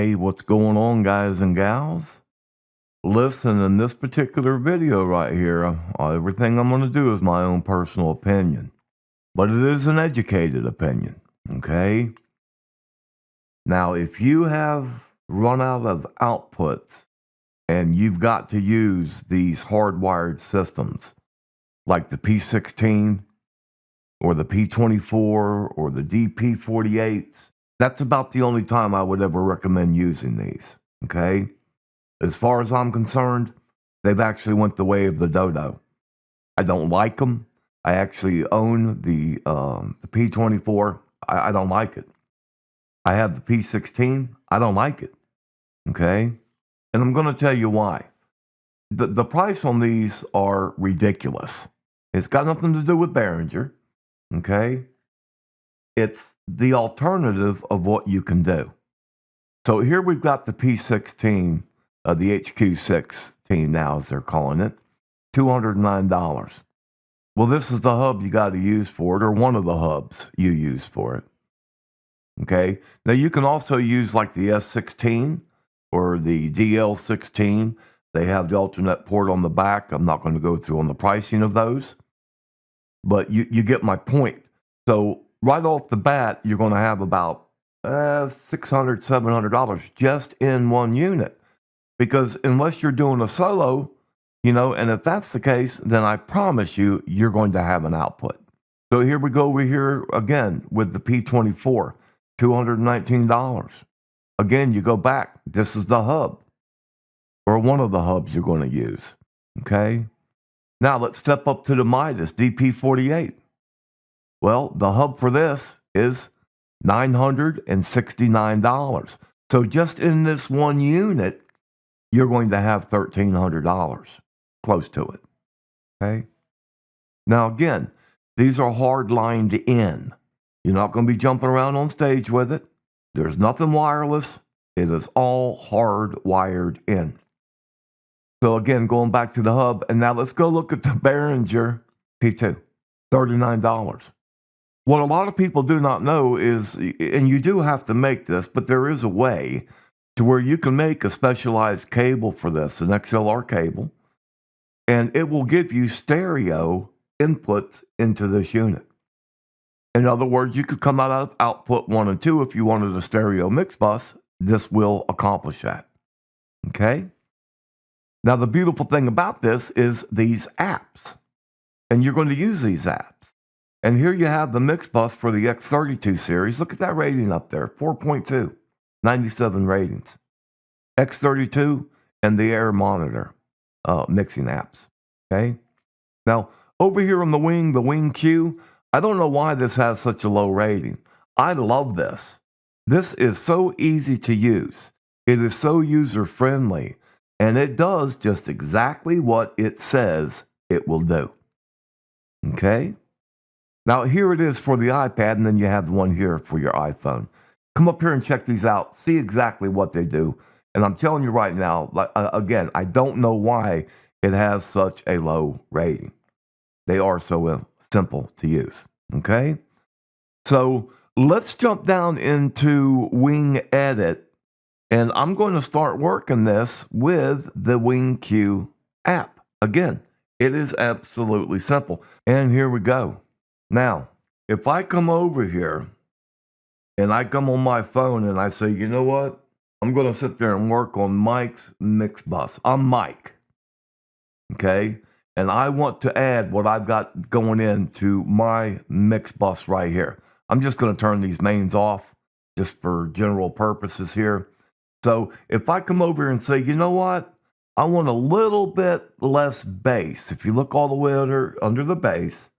Hey, what's going on, guys and gals? Listen, in this particular video right here, everything I'm going to do is my own personal opinion, but it is an educated opinion, okay? Now, if you have run out of outputs and you've got to use these hardwired systems like the P16 or the P24 or the DP48s, that's about the only time I would ever recommend using these, okay? As far as I'm concerned, they've actually went the way of the dodo. I don't like them. I actually own the P24. I don't like it. I have the P16. I don't like it, okay? And I'm going to tell you why. The price on these are ridiculous. It's got nothing to do with Behringer, okay? It's the alternative of what you can do. So here we've got the P16, the HQ16 now, as they're calling it, $209. Well, this is the hub you got to use for it, or one of the hubs you use for it. Okay. Now you can also use like the S16 or the DL16. They have the alternate port on the back. I'm not going to go through on the pricing of those, but you get my point. So right off the bat, you're going to have about $600, $700 just in one unit. Because unless you're doing a solo, and if that's the case, then I promise you, you're going to have an output. So here we go over here again with the P24, $219. Again, you go back. This is the hub, or one of the hubs you're going to use. Okay? Now let's step up to the Midas DP48. Well, the hub for this is $969. So just in this one unit, you're going to have $1,300, close to it. Okay? Now, again, these are hard lined in. You're not going to be jumping around on stage with it. There's nothing wireless. It is all hard wired in. So, again, going back to the hub, and now let's go look at the Behringer P2, $39. What a lot of people do not know is, and you do have to make this, but there is a way to where you can make a specialized cable for this, an XLR cable, and it will give you stereo inputs into this unit. In other words, you could come out of output 1 and 2 if you wanted a stereo mix bus. This will accomplish that. Okay? Now, the beautiful thing about this is these apps, and you're going to use these apps. And here you have the mix bus for the X32 series. Look at that rating up there, 4.2. 97 ratings. X32 and the Air Monitor mixing apps. Okay. Now, over here on the Wing Q, I don't know why this has such a low rating. I love this. This is so easy to use. It is so user friendly, and it does just exactly what it says it will do. Okay. Now, here it is for the iPad, and then you have the one here for your iPhone. Come up here and check these out. See exactly what they do. And I'm telling you right now, again, I don't know why it has such a low rating. They are so simple to use. Okay? So let's jump down into Wing Edit. And I'm going to start working this with the Wing Q app. Again, it is absolutely simple. And here we go. Now, if I come over here, and I come on my phone and I say, you know what? I'm going to sit there and work on Mike's mix bus. I'm Mike. Okay? And I want to add what I've got going into my mix bus right here. I'm just going to turn these mains off just for general purposes here. So if I come over here and say, you know what? I want a little bit less bass. If you look all the way under the bass,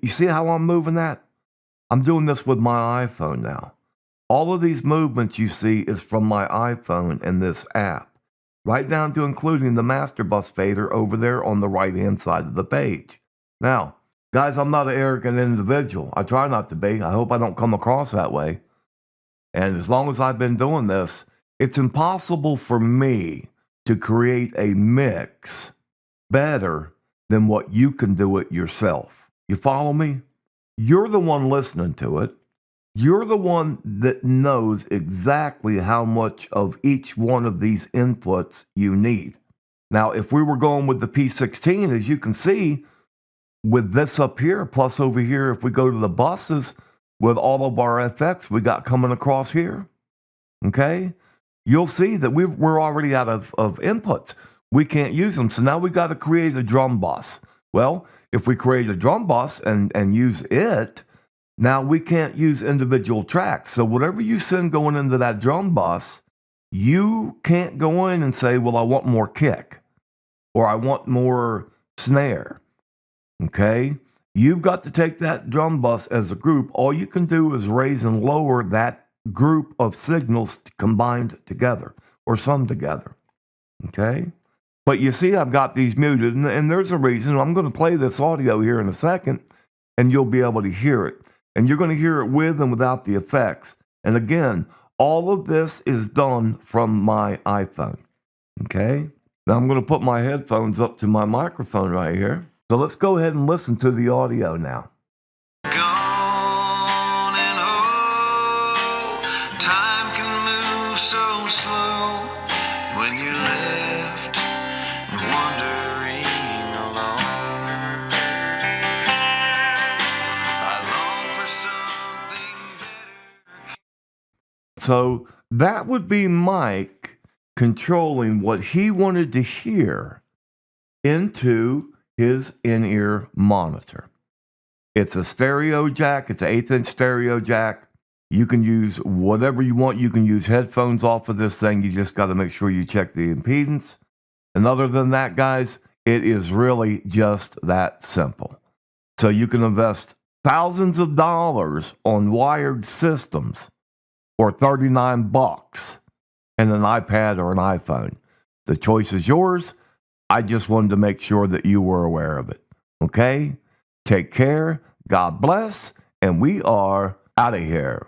you see how I'm moving that? I'm doing this with my iPhone now. All of these movements you see is from my iPhone and this app, right down to including the master bus fader over there on the right-hand side of the page. Now, guys, I'm not an arrogant individual. I try not to be. I hope I don't come across that way. And as long as I've been doing this, it's impossible for me to create a mix better than what you can do it yourself. You follow me? You're the one listening to it. You're the one that knows exactly how much of each one of these inputs you need. Now, if we were going with the P16, as you can see, with this up here, plus over here, if we go to the buses with all of our FX we got coming across here, okay, you'll see that we're already out of inputs. We can't use them. So now we got to create a drum bus. Well, if we create a drum bus and use it, now we can't use individual tracks. So whatever you send going into that drum bus, you can't go in and say, well, I want more kick or I want more snare. Okay? You've got to take that drum bus as a group. All you can do is raise and lower that group of signals combined together or summed together. Okay? But you see, I've got these muted, and there's a reason. I'm going to play this audio here in a second, and you'll be able to hear it. And you're going to hear it with and without the effects. And again, all of this is done from my iPhone. Okay? Now I'm going to put my headphones up to my microphone right here. So let's go ahead and listen to the audio now. Gone and oh, time can move so slow when you're left wandering alone. I long for something better. So that would be Mike controlling what he wanted to hear into his in-ear monitor. It's a stereo jack. It's an 1/8-inch stereo jack. You can use whatever you want. You can use headphones off of this thing. You just got to make sure you check the impedance. And other than that, guys, it is really just that simple. So you can invest thousands of dollars on wired systems or $39 and an iPad or an iPhone. The choice is yours. I just wanted to make sure that you were aware of it. Okay? Take care. God bless. And we are out of here.